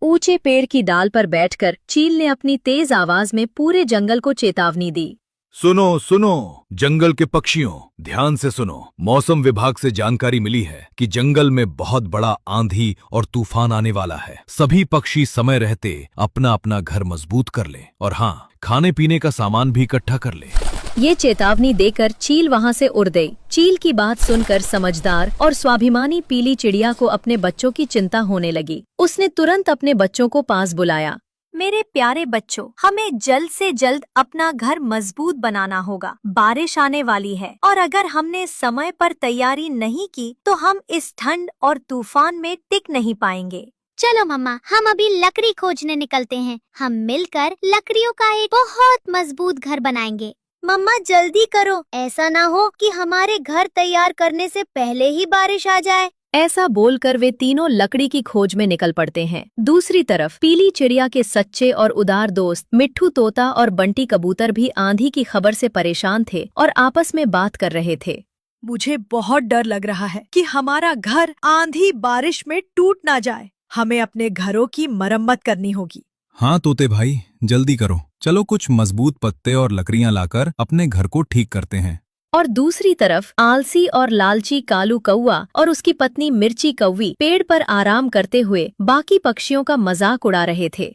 ऊंचे पेड़ की डाल पर बैठकर चील ने अपनी तेज आवाज में पूरे जंगल को चेतावनी दी। सुनो सुनो जंगल के पक्षियों, ध्यान से सुनो। मौसम विभाग से जानकारी मिली है कि जंगल में बहुत बड़ा आंधी और तूफान आने वाला है। सभी पक्षी समय रहते अपना अपना घर मजबूत कर लें और हाँ, खाने पीने का सामान भी इकट्ठा कर लें। ये चेतावनी देकर चील वहाँ से उड़ गई। चील की बात सुनकर समझदार और स्वाभिमानी पीली चिड़िया को अपने बच्चों की चिंता होने लगी। उसने तुरंत अपने बच्चों को पास बुलाया। मेरे प्यारे बच्चों, हमें जल्द से जल्द अपना घर मजबूत बनाना होगा। बारिश आने वाली है और अगर हमने समय पर तैयारी नहीं की तो हम इस ठंड और तूफान में टिक नहीं पाएंगे। चलो मम्मा, हम अभी लकड़ी खोजने निकलते हैं। हम मिलकर लकड़ियों का एक बहुत मजबूत घर बनाएंगे। मम्मा जल्दी करो, ऐसा ना हो कि हमारे घर तैयार करने से पहले ही बारिश आ जाए। ऐसा बोलकर वे तीनों लकड़ी की खोज में निकल पड़ते हैं। दूसरी तरफ पीली चिड़िया के सच्चे और उदार दोस्त मिट्ठू तोता और बंटी कबूतर भी आंधी की खबर से परेशान थे और आपस में बात कर रहे थे। मुझे बहुत डर लग रहा है कि हमारा घर आंधी बारिश में टूट ना जाए। हमें अपने घरों की मरम्मत करनी होगी। हाँ तोते भाई, जल्दी करो। चलो कुछ मजबूत पत्ते और लकड़ियां लाकर अपने घर को ठीक करते हैं। और दूसरी तरफ आलसी और लालची कालू कौआ और उसकी पत्नी मिर्ची कौवी पेड़ पर आराम करते हुए बाकी पक्षियों का मजाक उड़ा रहे थे।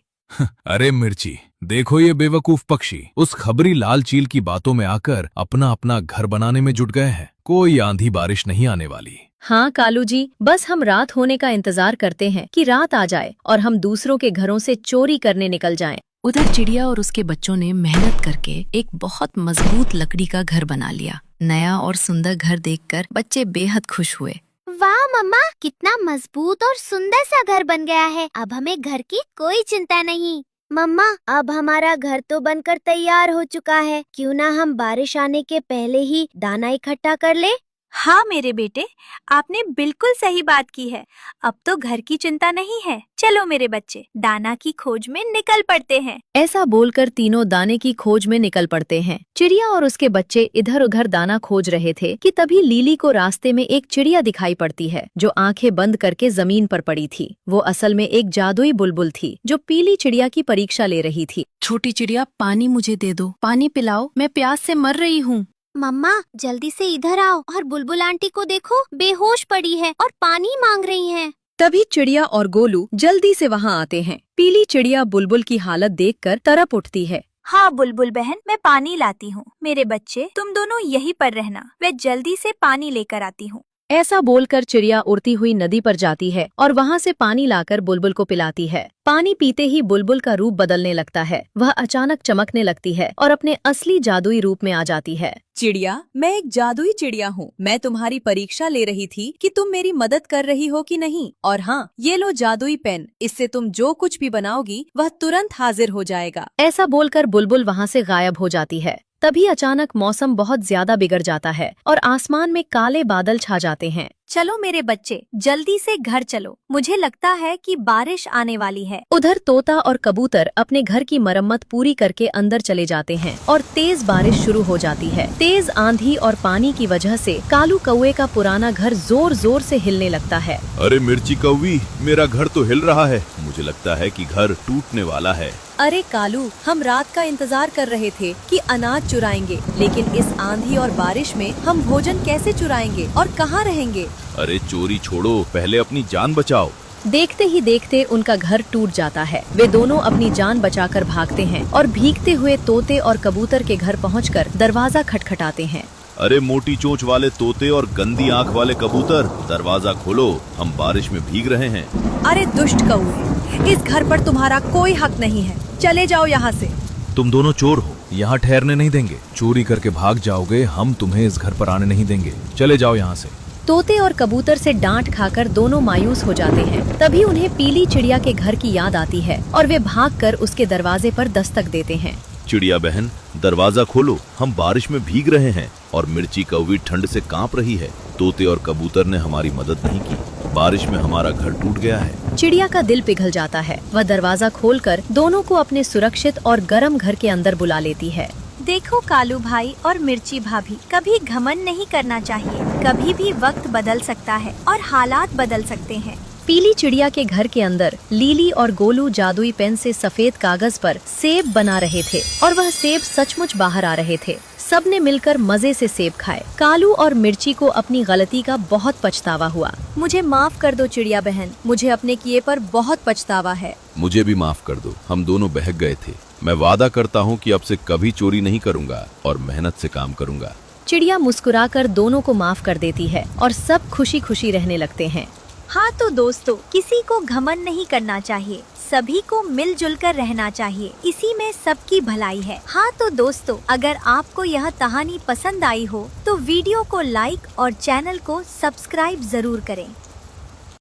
अरे मिर्ची, देखो ये बेवकूफ पक्षी उस खबरी लाल चील की बातों में आकर अपना अपना घर बनाने में जुट गए हैं। कोई आंधी बारिश नहीं आने वाली। हाँ कालू जी, बस हम रात होने का इंतजार करते हैं कि रात आ जाए और हम दूसरों के घरों से चोरी करने निकल जाएं। उधर चिड़िया और उसके बच्चों ने मेहनत करके एक बहुत मजबूत लकड़ी का घर बना लिया। नया और सुंदर घर देखकर बच्चे बेहद खुश हुए। वाह मम्मा, कितना मजबूत और सुंदर सा घर बन गया है। अब हमें घर की कोई चिंता नहीं। मम्मा, अब हमारा घर तो बनकर तैयार हो चुका है। क्यों ना हम बारिश आने के पहले ही दाना इकट्ठा कर ले? हाँ मेरे बेटे, आपने बिल्कुल सही बात की है। अब तो घर की चिंता नहीं है। चलो मेरे बच्चे, दाना की खोज में निकल पड़ते हैं। ऐसा बोलकर तीनों दाने की खोज में निकल पड़ते हैं। चिड़िया और उसके बच्चे इधर उधर दाना खोज रहे थे कि तभी लीली को रास्ते में एक चिड़िया दिखाई पड़ती है जो आंखें बंद करके जमीन पर पड़ी थी। वो असल में एक जादुई बुलबुल थी जो पीली चिड़िया की परीक्षा ले रही थी। छोटी चिड़िया, पानी मुझे दे दो, पानी पिलाओ, मैं प्यास से मर रही हूँ। मम्मा जल्दी से इधर आओ और बुलबुल आंटी को देखो, बेहोश पड़ी है और पानी मांग रही हैं। तभी चिड़िया और गोलू जल्दी से वहाँ आते हैं। पीली चिड़िया बुलबुल की हालत देखकर तड़प उठती है। हाँ बुलबुल बहन, मैं पानी लाती हूँ। मेरे बच्चे, तुम दोनों यहीं पर रहना, मैं जल्दी से पानी लेकर आती हूँ। ऐसा बोलकर चिड़िया उड़ती हुई नदी पर जाती है और वहाँ से पानी लाकर बुलबुल को पिलाती है। पानी पीते ही बुलबुल का रूप बदलने लगता है। वह अचानक चमकने लगती है और अपने असली जादुई रूप में आ जाती है। चिड़िया, मैं एक जादुई चिड़िया हूँ। मैं तुम्हारी परीक्षा ले रही थी कि तुम मेरी मदद कर रही हो कि नहीं। और हाँ, ये लो जादुई पेन, इससे तुम जो कुछ भी बनाओगी वह तुरंत हाजिर हो जाएगा। ऐसा बोलकर बुलबुल वहाँ से गायब हो जाती है। तभी अचानक मौसम बहुत ज्यादा बिगड़ जाता है और आसमान में काले बादल छा जाते हैं। चलो मेरे बच्चे, जल्दी से घर चलो। मुझे लगता है कि बारिश आने वाली है। उधर तोता और कबूतर अपने घर की मरम्मत पूरी करके अंदर चले जाते हैं और तेज बारिश शुरू हो जाती है। तेज आंधी और पानी की वजह से कालू कौवे का पुराना घर जोर जोर से हिलने लगता है। अरे मिर्ची कौवी, मेरा घर तो हिल रहा है। मुझे लगता है कि घर टूटने वाला है। अरे कालू, हम रात का इंतजार कर रहे थे कि अनाज चुराएंगे, लेकिन इस आंधी और बारिश में हम भोजन कैसे चुराएंगे और कहाँ रहेंगे? अरे चोरी छोड़ो, पहले अपनी जान बचाओ। देखते ही देखते उनका घर टूट जाता है। वे दोनों अपनी जान बचाकर भागते हैं और भीगते हुए तोते और कबूतर के घर पहुंचकर दरवाजा खटखटाते हैं। अरे मोटी चोंच वाले तोते और गंदी आंख वाले कबूतर, दरवाजा खोलो, हम बारिश में भीग रहे हैं। अरे दुष्ट कौवे, इस घर पर तुम्हारा कोई हक नहीं है। चले जाओ यहाँ से। तुम दोनों चोर हो, यहाँ ठहरने नहीं देंगे। चोरी करके भाग जाओगे, हम तुम्हें इस घर पर आने नहीं देंगे। चले जाओ यहाँ से। तोते और कबूतर से डांट खाकर दोनों मायूस हो जाते हैं। तभी उन्हें पीली चिड़िया के घर की याद आती है और वे भागकर उसके दरवाजे पर दस्तक देते हैं। चिड़िया बहन, दरवाजा खोलो, हम बारिश में भीग रहे हैं और मिर्ची कौवी ठंड से कांप रही है। तोते और कबूतर ने हमारी मदद नहीं की, बारिश में हमारा घर टूट गया है। चिड़िया का दिल पिघल जाता है। वह दरवाजा खोलकर दोनों को अपने सुरक्षित और गर्म घर के अंदर बुला लेती है। देखो कालू भाई और मिर्ची भाभी, कभी घमंड नहीं करना चाहिए। कभी भी वक्त बदल सकता है और हालात बदल सकते हैं। पीली चिड़िया के घर के अंदर लीली और गोलू जादुई पेन से सफेद कागज पर सेब बना रहे थे और वह सेब सचमुच बाहर आ रहे थे। सब ने मिलकर मजे से सेब खाए। कालू और मिर्ची को अपनी गलती का बहुत पछतावा हुआ। मुझे माफ कर दो चिड़िया बहन, मुझे अपने किए पर बहुत पछतावा है। मुझे भी माफ कर दो, हम दोनों बहक गए थे। मैं वादा करता हूँ कि अब से कभी चोरी नहीं करूँगा और मेहनत से काम करूँगा। चिड़िया मुस्कुराकर दोनों को माफ कर देती है और सब खुशी खुशी रहने लगते हैं। हाँ तो दोस्तों, किसी को घमंड नहीं करना चाहिए, सभी को मिलजुल कर रहना चाहिए, इसी में सबकी भलाई है। हाँ तो दोस्तों, अगर आपको यह कहानी पसंद आई हो तो वीडियो को लाइक और चैनल को सब्सक्राइब जरूर करें।